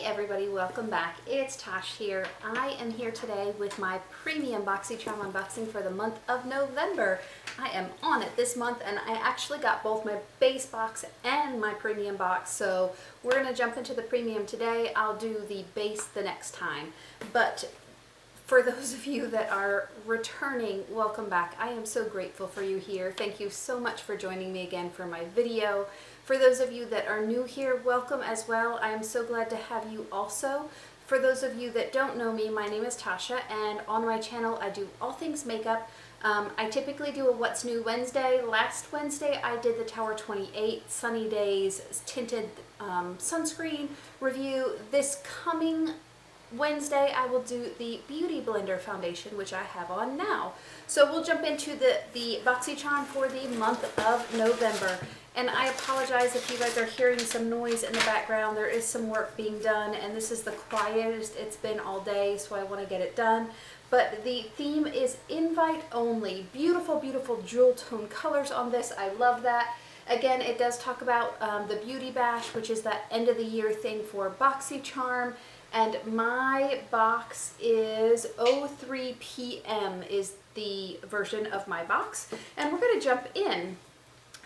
Hey everybody, welcome back. It's Tosh here. I am here today with my premium Boxycharm unboxing for the month of November. I am on it this month and I actually got both my base box and my premium box. So we're going to jump into the premium today. I'll do the base the next time. But for those of you that are returning, welcome back. I am so grateful for you here. Thank you so much for joining me again for my video. For those of you that are new here, welcome as well. I am so glad to have you also. For those of you that don't know me, my name is Tasha, and on my channel I do all things makeup. I typically do a What's New Wednesday. Last Wednesday I did the Tower 28 Sunny Days tinted sunscreen review. This coming Wednesday I will do the Beauty Blender foundation, which I have on now. So we'll jump into the Boxycharm for the month of November. And I apologize if you guys are hearing some noise in the background. There is some work being done and this is the quietest it's been all day, so I want to get it done. But the theme is invite only. Beautiful, beautiful jewel tone colors on this. I love that. Again, it does talk about the Beauty Bash, which is that end of the year thing for Boxycharm. And my box is 03 p.m. is the version of my box. And we're going to jump in.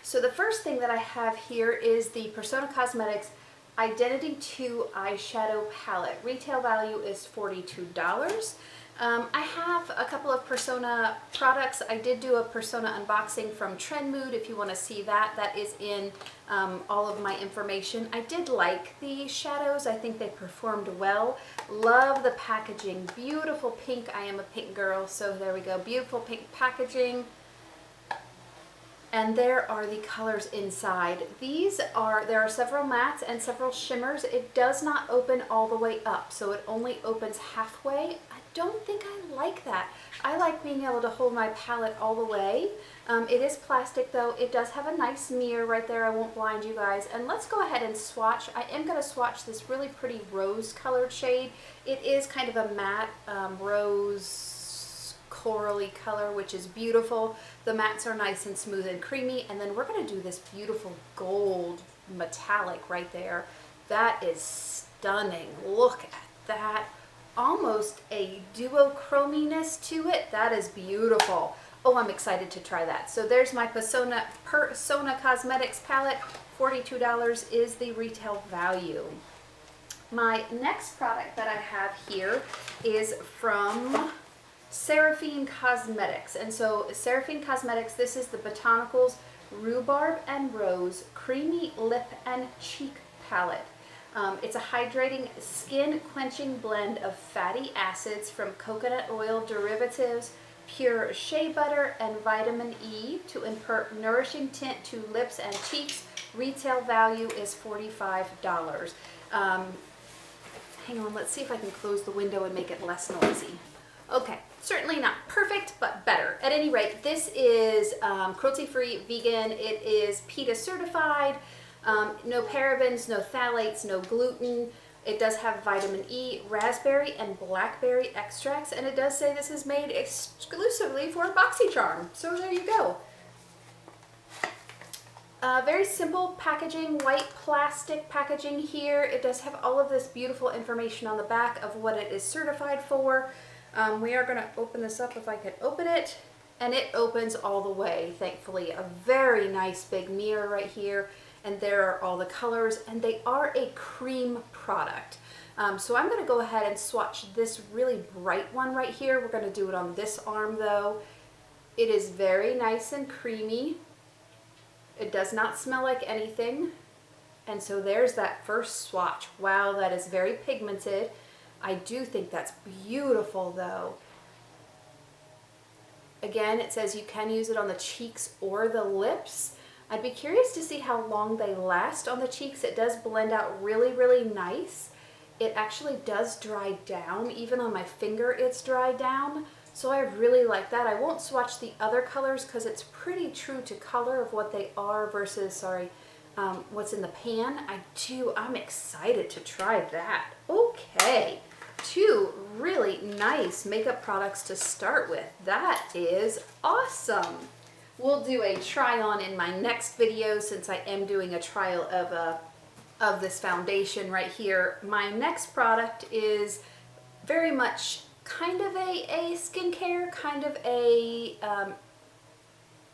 So the first thing that I have here is the Persona Cosmetics Identity 2 Eyeshadow Palette. Retail value is $42. I have a couple of Persona products. I did do a Persona unboxing from Trend Mood. If you want to see that, that is in all of my information. I did like the shadows. I think they performed well. Love the packaging. Beautiful pink. I am a pink girl, so there we go. Beautiful pink packaging. And there are the colors inside. There are several mattes and several shimmers. It does not open all the way up, so it only opens halfway. I don't think I like that. I like being able to hold my palette all the way. It is plastic though. It does have a nice mirror right there. I won't blind you guys. And let's go ahead and swatch. I am going to swatch this really pretty rose colored shade. It is kind of a matte rose corally color, which is beautiful. The mattes are nice and smooth and creamy, and then we're going to do this beautiful gold metallic right there. That is stunning. Look at that. Almost a duochrominess to it. That is beautiful. Oh, I'm excited to try that. So there's my Persona Cosmetics palette. $42 is the retail value. My next product that I have here is from Serum Cosmetics. And so Serum Cosmetics, this is the Botanicals Rhubarb and Rose Creamy Lip and Cheek Palette. It's a hydrating, skin-quenching blend of fatty acids from coconut oil derivatives, pure shea butter, and vitamin E to impart nourishing tint to lips and cheeks. Retail value is $45. Hang on, let's see if I can close the window and make it less noisy. Okay, certainly not perfect, but better. At any rate, this is cruelty-free, vegan. It is PETA certified. No parabens, no phthalates, no gluten. It does have vitamin E, raspberry, and blackberry extracts, and it does say this is made exclusively for Boxycharm. So there you go. Very simple packaging, white plastic packaging here. It does have all of this beautiful information on the back of what it is certified for. We are going to open this up if I can open it, and it opens all the way, thankfully. A very nice big mirror right here, and there are all the colors, and they are a cream product. So I'm going to go ahead and swatch this really bright one right here. We're going to do it on this arm though. It is very nice and creamy. It does not smell like anything. And so there's that first swatch. Wow, that is very pigmented. I do think that's beautiful though. Again, it says you can use it on the cheeks or the lips. I'd be curious to see how long they last on the cheeks. It does blend out really, really nice. It actually does dry down. Even on my finger, it's dried down. So I really like that. I won't swatch the other colors because it's pretty true to color of what they are versus, what's in the pan. I'm excited to try that. Okay, two really nice makeup products to start with. That is awesome. We'll do a try on in my next video since I am doing a trial of of this foundation right here. My next product is very much kind of a skincare, kind of a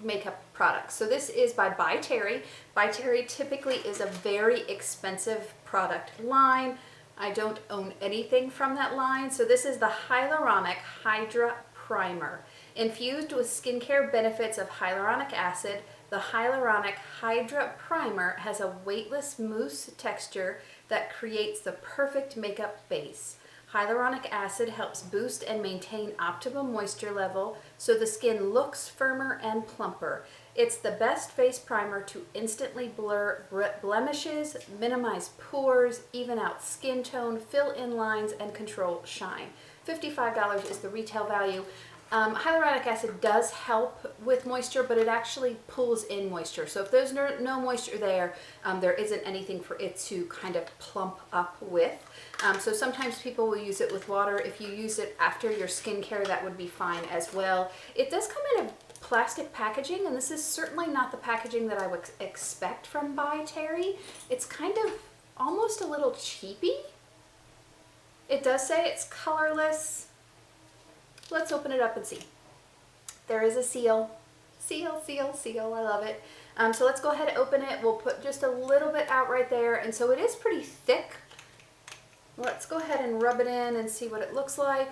makeup product. So this is by By Terry. By Terry typically is a very expensive product line. I don't own anything from that line. So this is the Hyaluronic Hydra Primer. Infused with skincare benefits of hyaluronic acid, the Hyaluronic Hydra Primer has a weightless mousse texture that creates the perfect makeup base. Hyaluronic acid helps boost and maintain optimum moisture level so the skin looks firmer and plumper. It's the best face primer to instantly blur blemishes, minimize pores, even out skin tone, fill in lines, and control shine. $55 is the retail value. Hyaluronic acid does help with moisture, but it actually pulls in moisture. So if there's no moisture there, there isn't anything for it to kind of plump up with. So sometimes people will use it with water. If you use it after your skincare, that would be fine as well. It does come in a plastic packaging, and this is certainly not the packaging that I would expect from By Terry. It's kind of almost a little cheapy. It does say it's colorless. Let's open it up and see. There is a seal. Seal, seal, seal. I love it. So let's go ahead and open it. We'll put just a little bit out right there. And so it is pretty thick. Let's go ahead and rub it in and see what it looks like.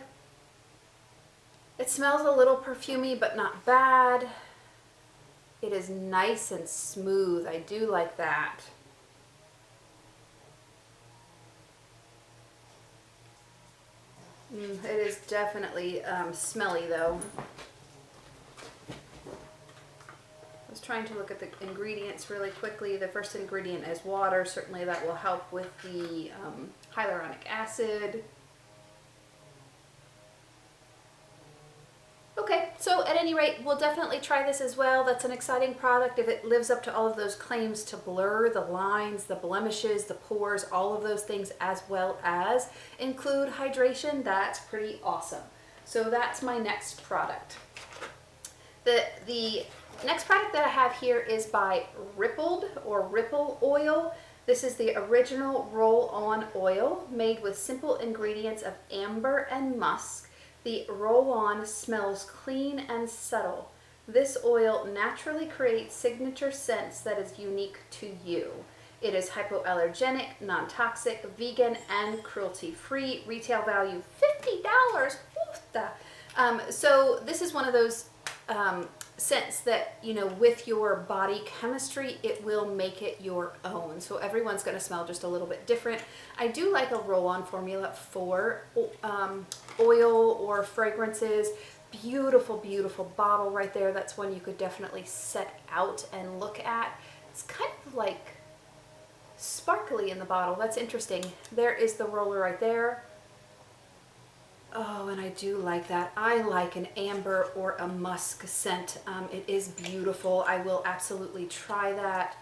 It smells a little perfumey, but not bad. It is nice and smooth. I do like that. It is definitely smelly though. I was trying to look at the ingredients really quickly. The first ingredient is water. Certainly that will help with the hyaluronic acid. Okay, so at any rate, we'll definitely try this as well. That's an exciting product if it lives up to all of those claims to blur the lines, the blemishes, the pores, all of those things, as well as include hydration. That's pretty awesome. So that's my next product. The next product that I have here is by Ripple Oil. This is the original roll-on oil made with simple ingredients of amber and musk. The roll-on smells clean and subtle. This oil naturally creates signature scents that is unique to you. It is hypoallergenic, non-toxic, vegan, and cruelty-free. Retail value $50. So this is one of those scents that, you know, with your body chemistry, it will make it your own. So everyone's going to smell just a little bit different. I do like a roll-on formula for oil or fragrances. Beautiful, beautiful bottle right there. That's one you could definitely set out and look at. It's kind of like sparkly in the bottle. That's interesting. There is the roller right there. Oh, and I do like that. I like an amber or a musk scent. It is beautiful. I will absolutely try that.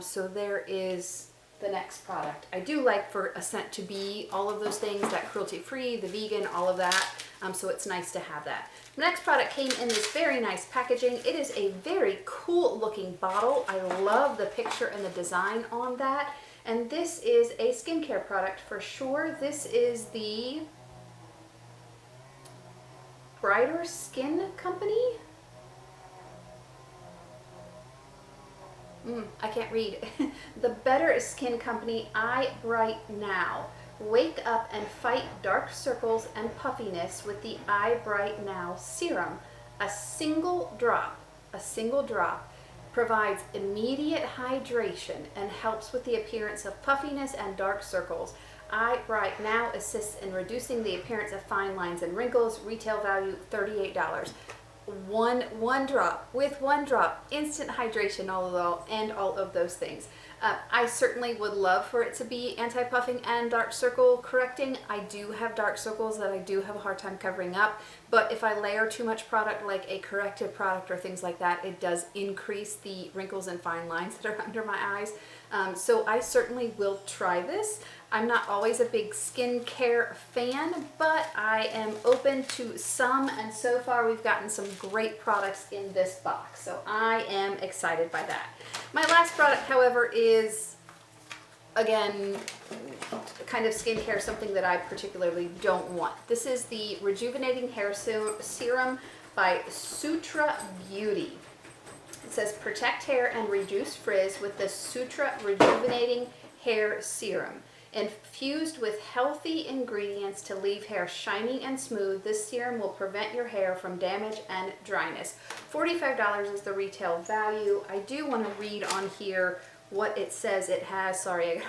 So there is the next product. I do like for a scent to be all of those things, that cruelty-free, the vegan, all of that. So it's nice to have that. The next product came in this very nice packaging. It is a very cool looking bottle. I love the picture and the design on that. And this is a skincare product for sure. This is the Brighter Skin Company. I can't read. The Better Skin Company Eye Bright Now. Wake up and fight dark circles and puffiness with the Eye Bright Now Serum. A single drop provides immediate hydration and helps with the appearance of puffiness and dark circles. Eye Bright Now assists in reducing the appearance of fine lines and wrinkles. Retail value $38. One drop, with one drop, instant hydration, and all of those things. I certainly would love for it to be anti-puffing and dark circle correcting. I do have dark circles that I do have a hard time covering up, but if I layer too much product, like a corrective product or things like that, it does increase the wrinkles and fine lines that are under my eyes. So I certainly will try this. I'm not always a big skincare fan, but I am open to some, and so far we've gotten some great products in this box, so I am excited by that. My last product, however, is again, kind of skincare, something that I particularly don't want. This is the Rejuvenating Hair Serum by Sutra Beauty. It says protect hair and reduce frizz with the Sutra Rejuvenating Hair Serum. Infused with healthy ingredients to leave hair shiny and smooth, this serum will prevent your hair from damage and dryness. $45 is the retail value. I do want to read on here what it says it has. Sorry.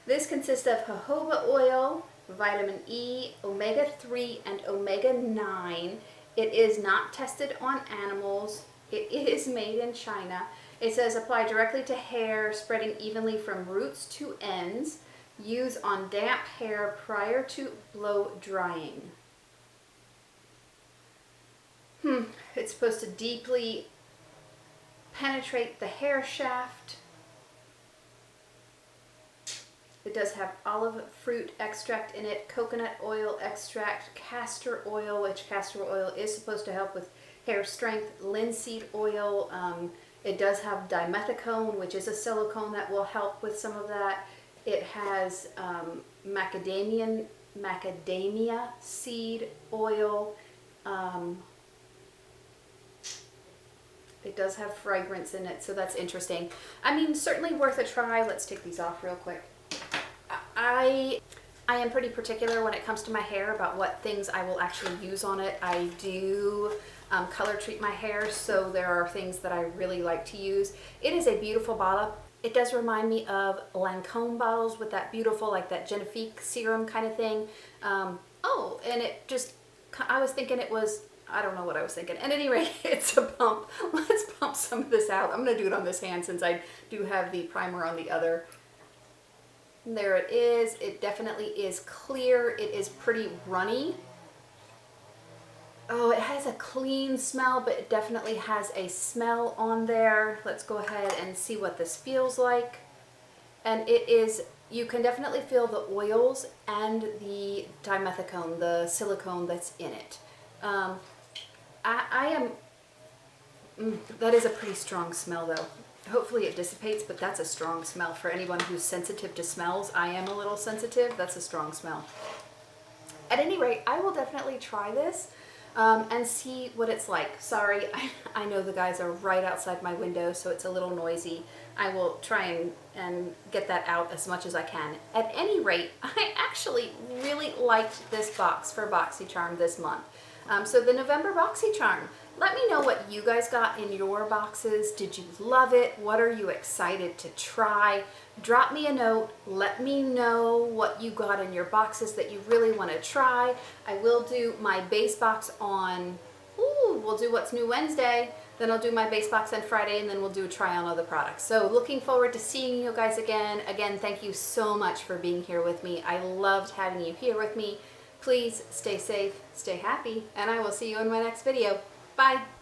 This consists of jojoba oil, vitamin E, omega-3, and omega-9. It is not tested on animals. It is made in China. It says apply directly to hair, spreading evenly from roots to ends. Use on damp hair prior to blow drying. It's supposed to deeply penetrate the hair shaft. It does have olive fruit extract in it, coconut oil extract, castor oil, which castor oil is supposed to help with hair strength, linseed oil. It does have dimethicone, which is a silicone that will help with some of that. It has macadamia seed oil. It does have fragrance in it, so that's interesting. I mean, certainly worth a try. Let's take these off real quick. I am pretty particular when it comes to my hair about what things I will actually use on it. I do color treat my hair, so there are things that I really like to use. It is a beautiful bottle. It does remind me of Lancome bottles with that beautiful, like that Genifique serum kind of thing. Oh, and it just, I was thinking it was, I don't know what I was thinking. At any rate, it's a pump. Let's pump some of this out. I'm going to do it on this hand since I do have the primer on the other. And there it is. It definitely is clear. It is pretty runny. Oh, it has a clean smell, but it definitely has a smell on there. Let's go ahead and see what this feels like. And it is, you can definitely feel the oils and the dimethicone, the silicone that's in it. That is a pretty strong smell though. Hopefully it dissipates, but that's a strong smell. For anyone who's sensitive to smells, I am a little sensitive. That's a strong smell. At any rate, I will definitely try this and see what it's like. Sorry, I know the guys are right outside my window, so it's a little noisy. I will try and get that out as much as I can. At any rate, I actually really liked this box for Boxycharm this month. So the November Boxycharm. Let me know what you guys got in your boxes. Did you love it? What are you excited to try? Drop me a note. Let me know what you got in your boxes that you really want to try. I will do my base box on, we'll do What's New Wednesday. Then I'll do my base box on Friday, and then we'll do a try on other products. So looking forward to seeing you guys again. Again, thank you so much for being here with me. I loved having you here with me. Please stay safe, stay happy, and I will see you in my next video. Bye.